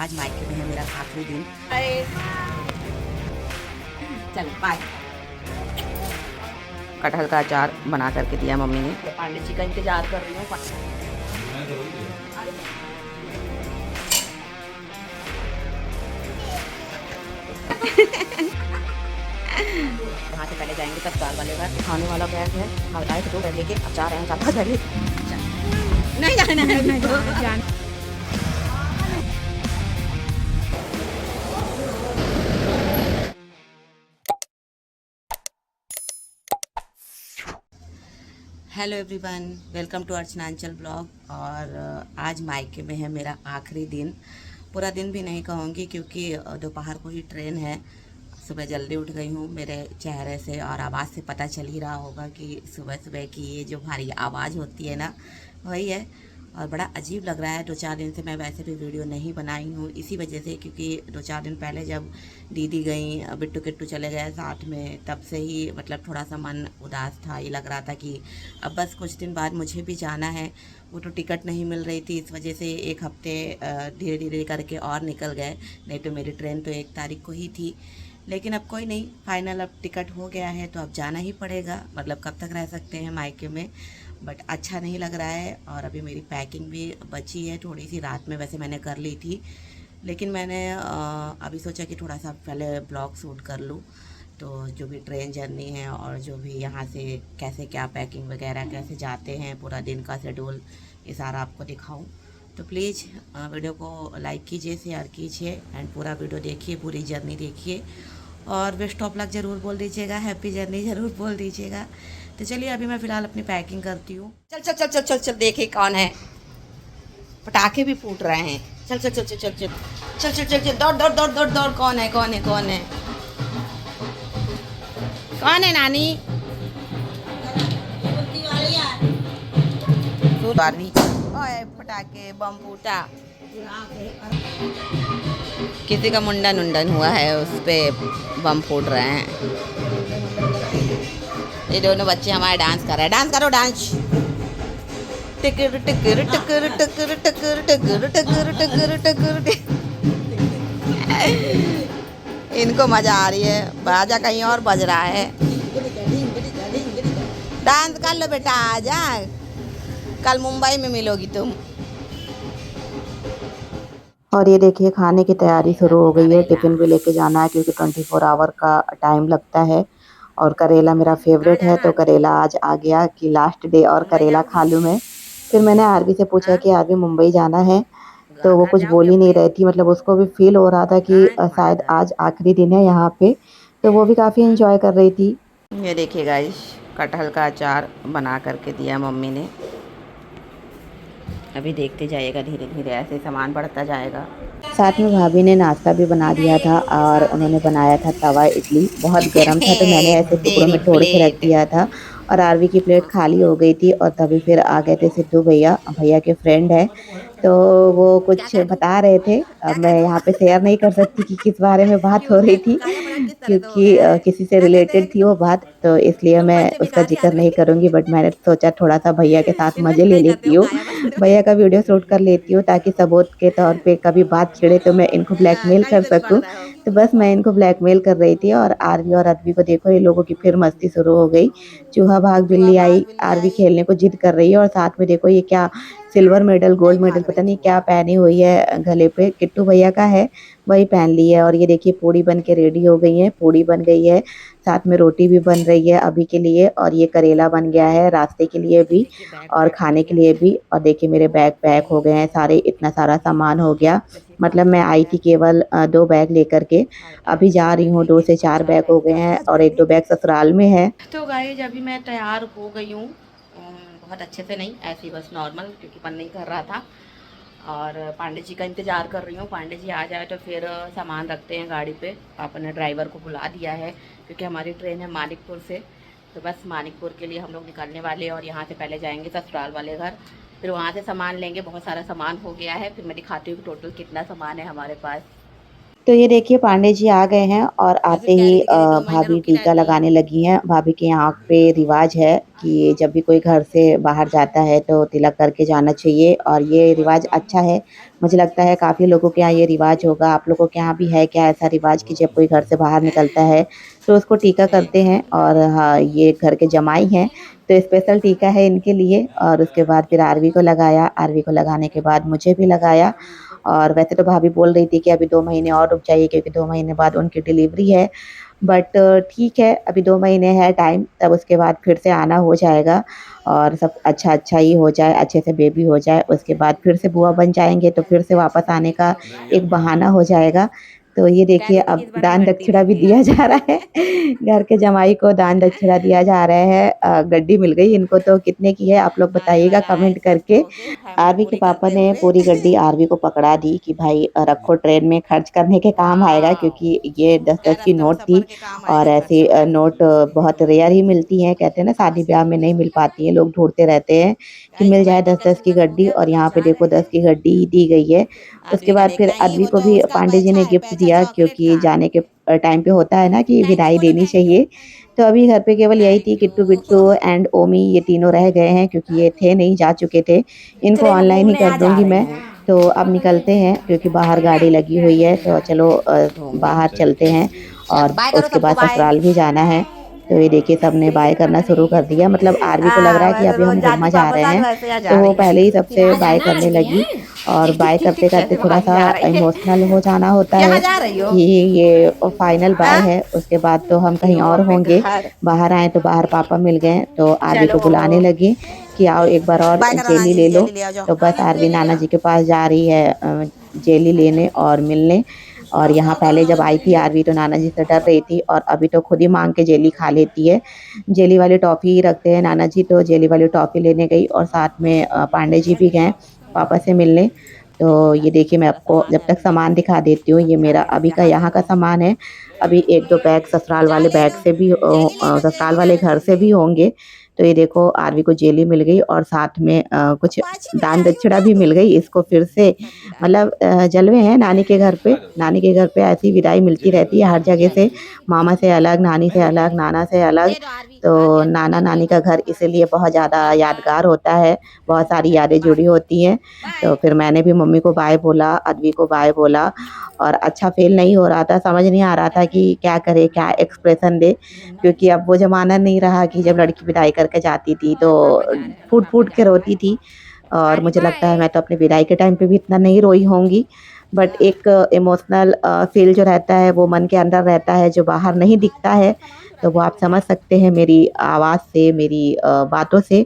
आज मायके में है मेरा आखिरी दिन। चलो बाय। कटहल का अचार बना करके दिया मम्मी ने। तो पांडे जी का इंतजार कर रही हूँ। वहाँ से पहले जाएंगे ससुराल वाले घर। खाने वाला बैग है, आए तो 2 बैग लेके, अचार है, 4-5 बैग लेके। नहीं जाना है, नहीं जाना। Hello everyone, welcome to Archananchal blog. और आज मायके में है मेरा आखिरी दिन। पूरा दिन भी नहीं कहूँगी क्योंकि दोपहर को ही ट्रेन है। सुबह जल्दी उठ गई हूँ। मेरे चेहरे से और आवाज़ से पता चल ही रहा होगा कि सुबह सुबह की ये जो भारी आवाज़ होती है ना, वही है। और बड़ा अजीब लग रहा है। 2-4 दिन से मैं वैसे भी वीडियो नहीं बनाई हूँ इसी वजह से, क्योंकि 2-4 दिन पहले जब दीदी गई, बिट्टू किट्टू चले गए साथ में, तब से ही मतलब थोड़ा सा मन उदास था। ये लग रहा था कि अब बस कुछ दिन बाद मुझे भी जाना है। वो तो टिकट नहीं मिल रही थी, इस वजह से 1 हफ्ते धीरे धीरे करके और निकल गए। नहीं तो मेरी ट्रेन तो 1 तारीख को ही थी। लेकिन अब कोई नहीं, फाइनल अब टिकट हो गया है तो अब जाना ही पड़ेगा। मतलब कब तक रह सकते हैं मायके में, बट अच्छा नहीं लग रहा है। और अभी मेरी पैकिंग भी बची है थोड़ी सी। रात में वैसे मैंने कर ली थी, लेकिन मैंने अभी सोचा कि थोड़ा सा पहले ब्लॉग शूट कर लूँ। तो जो भी ट्रेन जर्नी है और जो भी यहाँ से कैसे क्या पैकिंग वगैरह कैसे जाते हैं, पूरा दिन का शेड्यूल, ये सारा आपको दिखाऊं। तो प्लीज़ वीडियो को लाइक कीजिए, शेयर कीजिए एंड पूरा वीडियो देखिए, पूरी जर्नी देखिए। और बेस्ट ऑफ लक ज़रूर बोल दीजिएगा, हैप्पी जर्नी ज़रूर बोल दीजिएगा। तो चलिए अभी मैं फ़िलहाल अपनी पैकिंग करती हूँ। चल चल चल चल चल चल, देखिए कौन है। पटाखे भी फूट रहे हैं। चल चल चल चल चल चल चल चल चल चल, दौड़ दौड़ दौड़ दौड़ दौड़। कौन है कौन है कौन है कौन है नानी? ओए पटाखे बम फूटा। किसी का मुंडन उंडन हुआ है, उस पे बम फूट रहे हैं। ये दोनों बच्चे हमारे डांस कर रहे हैं। डांस करो, डांस। टिकर टिकर टिकर टिकर टिकर टिकर टिकर टिकर टिकर। इनको मजा आ रही है, बाजा कहीं और बज रहा है। डांस कर लो बेटा, आजा, कल मुंबई में मिलोगी तुम। और ये देखिए खाने की तैयारी शुरू हो गई है। टिफ़िन भी लेके जाना है क्योंकि 24 आवर का टाइम लगता है। और करेला मेरा फेवरेट है, तो करेला आज आ गया कि लास्ट डे और करेला खा लूँ मैं। फिर मैंने आरवी से पूछा कि आरवी मुंबई जाना है, तो वो कुछ बोल ही नहीं रही थी। मतलब उसको भी फील हो रहा था कि शायद आज आखिरी दिन है यहाँ पे, तो वो भी काफ़ी इंजॉय कर रही थी। ये देखिए गाइस, कटहल का अचार बना करके दिया मम्मी ने। अभी देखते जाइएगा, धीरे धीरे ऐसे सामान बढ़ता जाएगा। साथ में भाभी ने नाश्ता भी बना दिया था और उन्होंने बनाया था तवा इडली। बहुत गर्म था तो मैंने ऐसे टुकड़ों में तोड़ के रख दिया था। और आरवी की प्लेट खाली हो गई थी और तभी फिर आ गए थे सिद्धू भैया, भैया के फ्रेंड है, तो वो कुछ बता रहे थे। अब मैं यहाँ पे शेयर नहीं कर सकती कि किस बारे में बात हो रही थी, क्योंकि किसी से रिलेटेड थी वो बात, तो इसलिए मैं उसका जिक्र नहीं करूँगी। बट मैंने सोचा थोड़ा सा भैया के साथ मज़े ले लेती हूँ, भैया का वीडियो शूट कर लेती हूँ, ताकि सबूत के तौर पे कभी बात छिड़े तो मैं इनको ब्लैकमेल कर सकूँ। तो बस मैं इनको ब्लैकमेल कर रही थी। और आरवी और अदबी को देखो, ये लोगों की फिर मस्ती शुरू हो गई। चूहा भाग बिल्ली आई, आरवी खेलने को जिद कर रही है। और साथ में देखो ये क्या सिल्वर मेडल, गोल्ड मेडल, पता नहीं क्या पहनी हुई है गले पे, किट्टू भैया का है, वही पहन ली है। और ये देखिए पूड़ी बन के रेडी हो गई है, पूड़ी बन गई है, साथ में रोटी भी बन रही है अभी के लिए। और ये करेला बन गया है रास्ते के लिए भी और खाने के लिए भी। और देखिए मेरे बैग पैक हो गए हैं सारे, इतना सारा सामान हो गया। मतलब मैं आई थी केवल 2 बैग लेकर के, अभी जा रही हूँ 2 से 4 बैग हो गए हैं और 1-2 बैग ससुराल में है। तो गाइस अभी मैं तैयार हो गई हूँ, बहुत अच्छे से नहीं, ऐसे ही बस नॉर्मल, क्योंकि मन नहीं कर रहा था। और पांडे जी का इंतज़ार कर रही हूँ, पांडे जी आ जाए तो फिर सामान रखते हैं गाड़ी पे। पापा ने ड्राइवर को बुला दिया है क्योंकि हमारी ट्रेन है मानिकपुर से। तो बस मानिकपुर के लिए हम लोग निकलने वाले हैं और यहाँ से पहले जाएंगे ससुराल वाले घर, फिर वहाँ से सामान लेंगे। बहुत सारा सामान हो गया है, फिर मैं दिखाती हूँ कि टोटल कितना सामान है हमारे पास। तो ये देखिए पांडे जी आ गए हैं और मैं फिर आते कह ही रही थी दीदी 2 महीने भाभी रुकी टीका रहती। लगाने लगी हैं। भाभी के यहाँ पे रिवाज है कि जब भी कोई घर से बाहर जाता है तो तिलक करके जाना चाहिए और ये रिवाज अच्छा है। मुझे लगता है काफ़ी लोगों के यहाँ ये रिवाज होगा। आप लोगों के यहाँ भी है क्या ऐसा रिवाज कि जब कोई घर से बाहर निकलता है तो उसको टीका करते हैं? और हाँ, ये घर के जमाई हैं तो स्पेशल टीका है इनके लिए और उसके बाद फिर आरवी को लगाया। आरवी को लगाने के बाद मुझे भी लगाया। और वैसे तो भाभी बोल रही थी कि अभी 2 महीने और रुक जाइए क्योंकि 2 महीने बाद उनकी डिलीवरी है। बट ठीक है, अभी 2 महीने है टाइम, तब उसके बाद फिर से आना हो जाएगा और सब अच्छा-अच्छा ही हो जाए, अच्छे से बेबी हो जाए, उसके बाद फिर से बुआ बन जाएँगे तो फिर से वापस आने का एक बहाना हो जाएगा। तो ये कह देखिए रही थी कि अब इस बार मैं दान बंटी दक्षिणा भी लेके दिया जा रहा है। आई। घर के जमाई को दान दक्षिणा दिया जा रहा है। गड्डी मिल गई इनको तो कितने की है आप लोग आने बताइएगा वाला है कमेंट शिफ्ट करके। होके फैमिली आरवी के पूरी पापा करते ने हुए। पूरी गड्डी आरवी को पकड़ा दी कि भाई रखो ट्रेन में खर्च करने के काम आएगा वाओ! क्योंकि ये 10-10 कह की रास्ते में नोट सफर थी के काम और आएगा ऐसे खर्चा। नोट बहुत रेयर ही मिलती हैं। कहते हैं ना शादी ब्याह में नहीं मिल पाती हैं, लोग ढूँढते रहते हैं कि कहीं मिल कमाई जाए कुछ 10-10 की टस-वस हो गड्डी गया तो और यहाँ पे परेशान देखो 10 रहेंगे। की गड्डी ही दी गई है। उसके आदमी का बाद फिर देखना ही अदवी वो को तो भी उसका पांडे जी पैसा ने है, गिफ्ट पैसा दिया चॉकलेट क्योंकि का। जाने के टाइम पे होता है ना कि थैंक यू विदाई बोलो देनी थैंक यू। चाहिए। तो अभी घर पे केवल यही थी thank Kittu, you. Bittu and Omi ये तीनों रह गए हैं क्योंकि ये थे नहीं, जा चुके थे। इनको ट्रेन ऑनलाइन ही घूमने कर आ जा दूँगी रही मैं। हूँ। तो अब निकलते हैं क्योंकि बाहर गाड़ी लगी हुई है तो चलो घूमने। बाहर चलते हैं और बाय करो उसके सबको बाद बाय। ससुराल भी जाना है। तो ये देखिए सबने बाय करना शुरू कर दिया मतलब आरवी को लग रहा है कि वैसे अभी रोज हम जाती घूमना जा पापा रहे साथ हैं। वैसे यहाँ तो जा वो रही है। पहले ही सबसे यहाँ बाय जाना करने आज लगी यहाँ। और टिक टिक बाय टिक टिक करते-करते कैसे भागी थोड़ा-सा जा रही है। इमोशनल हो जाना होता कहाँ है जा रही हो? कि ये फाइनल बाय हाँ? है, उसके बाद तो हम कहीं यो और अपने होंगे। घर। बाहर आए तो बाहर पापा मिल गए तो आरवी चलो को बुलाने लगे कि आओ एक बार और बाय करो जेली नानी ले जी लो। जेली ले आ जाओ। तो बस आरवी नाना जी के पास जा रही है जेली लेने और मिलने। और यहाँ पहले जब आई थी आरवी तो नाना जी से डर रही थी और अभी तो खुद ही माँग के जेली खा लेती है। जेली वाली टॉफ़ी ही रखते हैं नाना जी तो जेली वाली टॉफ़ी लेने गई और साथ में पांडे जी भी गए पापा से मिलने। तो ये देखिए मैं सारा आपको सामान जब है तक अभी तो। सामान दिखा देती हूँ, ये मेरा जाने दो अभी का जहाँ यहाँ का देखो। सामान है। अभी 1-2 बैग ससुराल वाले जाने बैग दो। से भी जेली ले लो ससुराल जेली वाले नाना घर जी से से। भी होंगे। तो ये देखो आरवी को जेली मिल गई और साथ में कुछ पाछी में दान जा रही हो दक्षिणा क्या भी मिल तुम? गई इसको फिर से सर गिरा के। मतलब जलवे हैं नानी के घर पे। नानी के घर पे ऐसी विदाई मिलती रहती है हर जगह से, मामा से अलग, नानी से अलग, नाना से अलग। दे दो आरवी तो आरवी आंटी को दे दो नाना-नानी एक। का घर इसीलिए बहुत ज़्यादा यादगार होता है, बहुत सारी चलो यादें बाय जुड़ी होती हैं। तो बाय। फिर मैंने भी मम्मी को बाय बोला, अदवी को बाय बोला और अच्छा फ़ील नहीं हो रहा था, समझ नहीं आ रहा था कि क्या करें, क्या एक्सप्रेशन दें क्योंकि अब वो ज़माना नहीं रहा कि जब लड़की विदाई करके जाती थी तो पापा जा रहे हैं पापा फूट-फूट के जा रहे हैं रोती थी। और आरवी मुझे लगता है बाय। मैं तो अपनी विदाई के टाइम पे भी इतना नहीं रोई होंगी। बट एक इमोशनल फ़ील जो रहता है वो मन के अंदर रहता है जो बाहर नहीं दिखता है। तो वो आप समझ सकते हैं मेरी आवाज़ से, मेरी बातों से।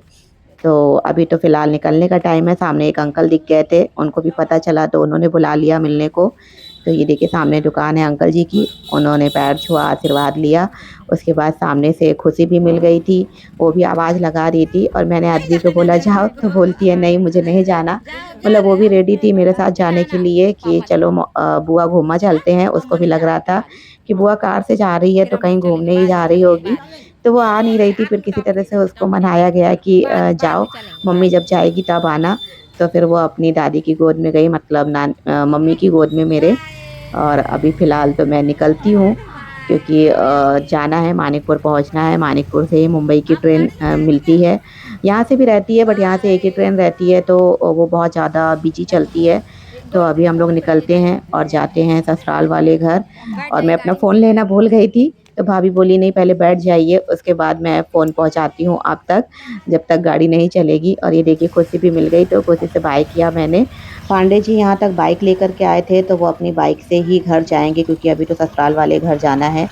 तो अभी तो फ़िलहाल निकलने का टाइम है, सामने एक अंकल दिख गए थे, उनको भी पता चला तो उन्होंने बुला लिया मिलने को। तो ये देखिए सामने दुकान है अंकल जी की, उन्होंने पैर छुआ, आशीर्वाद लिया। उसके बाद सामने से खुशी भी मिल गई थी, वो भी आवाज़ लगा रही थी और मैंने नहीं अदबी जाना को नहीं बोला जाना जाओ, तो बोलती है नहीं मुझे नहीं जाना। जाओ जा मतलब वो रहे भी हैं रेडी थी मेरे साथ फिर जाने के आना लिए कि पापा चलो बुआ घूमना हाँ चलते हैं, उसको मम्मा भी नहीं लग जा रहा रही था फिलहाल कि बुआ कार से जा रही है फिर तो हम लोग कहीं चलेंगे घूमने ही बाय जा रही होगी। बाय तो वो आ नहीं रही थी, फिर आरवी किसी तरह टॉफी से दे दो उसको टॉफी दे मनाया दो गया कि बाद जाओ, में चलेंगे मम्मी बाय जब जाएगी तब आना। तो फिर वो अपनी दादी की गोद में गई मतलब मम्मी की गोद में मेरे। बाय और अभी फ़िलहाल तो मैं निकलती हूँ क्योंकि जाना है मानिकपुर पहुँचना है, मानिकपुर से ही मुंबई की आप ट्रेन गाड़ी से जाएंगे क्या मिलती है। यहाँ से भी रहती है बट यहाँ से एक ही बाय ट्रेन रहती है तो वो बहुत ज़्यादा बिज़ी चलती है। तो अभी हम लोग निकलते हैं और जाते हैं ससुराल वाले घर। बैठ और जाइए मैं अपना गाड़ी में फ़ोन लेना भूल गई थी, तो भाभी बोली नहीं पहले बैठ जाइए उसके बाद मैं फ़ोन पहुँचाती हूँ आप तक, जब तक गाड़ी नहीं चलेगी। और ये देखिए खुशी भी मिल गई तो खुशी से बाय किया मैंने। पांडे जी यहाँ तक बाइक लेकर के आए थे तो वो अपनी बाइक से ही घर जाएँगे क्योंकि अभी तो ससुराल वाले घर जाना है।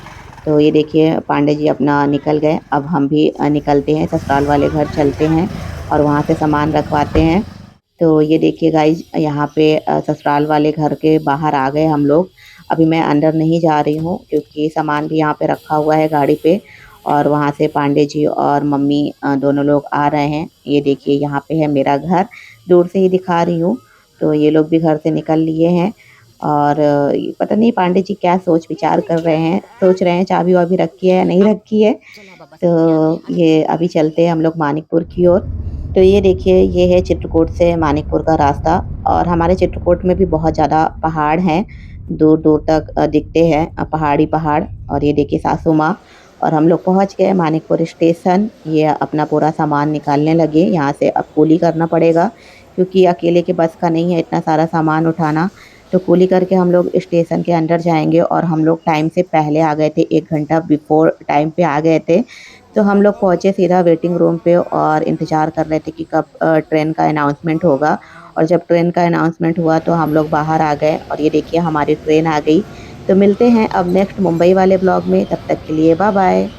तो ये देखिए पांडे जी अपना निकल गए, अब हम भी निकलते हैं ससुराल वाले घर चलते हैं और वहाँ से सामान रखवाते हैं। तो ये देखिए गाइज़ यहाँ पे ससुराल वाले घर के बाहर आ गए हम लोग। अभी मैं अंदर नहीं जा रही हूँ क्योंकि सामान भी यहाँ पे रखा हुआ है गाड़ी पे और वहाँ से पांडे जी और मम्मी दोनों लोग आ रहे हैं। ये देखिए यहाँ पे है मेरा घर, दूर से ही दिखा रही हूँ। तो ये लोग भी घर से निकल लिए हैं और पता नहीं पांडे जी क्या सोच विचार कर रहे हैं, सोच रहे हैं चाबी-वाबी रखी है या नहीं रखी है। चलो बाबा तो सीधी आ गई हाथ ये सीधी अभी चलते हैं हम लोग मानिकपुर की ओर। तो ये देखिए, ये है चित्रकूट से मानिकपुर का रास्ता और हमारे चित्रकूट में भी बहुत ज़्यादा पहाड़ हैं, दूर-दूर तक दिखते हैं पहाड़ ही पहाड़। और ये देखिए सासू माँ, और हम लोग पहुँच गए मानिकपुर स्टेशन। ये अपना पूरा सामान निकालने लगे, यहाँ से अब कूली करना पड़ेगा क्योंकि अकेले के बस का नहीं है इतना सारा सामान उठाना। तो कूली करके हम लोग स्टेशन के अंदर जाएँगे और हम लोग टाइम से पहले आ गए थे, 1 घंटा बिफ़ोर टाइम पे आ गए थे। तो हम लोग पहुँचे सीधा वेटिंग रूम पे और इंतज़ार कर रहे थे कि कब ट्रेन का अनाउंसमेंट होगा। और जब ट्रेन का अनाउंसमेंट हुआ तो हम लोग बाहर आ गए और ये देखिए हमारी ट्रेन आ गई। तो मिलते हैं अब नेक्स्ट मुंबई वाले ब्लॉग में, तब तक के लिए बाय बाय।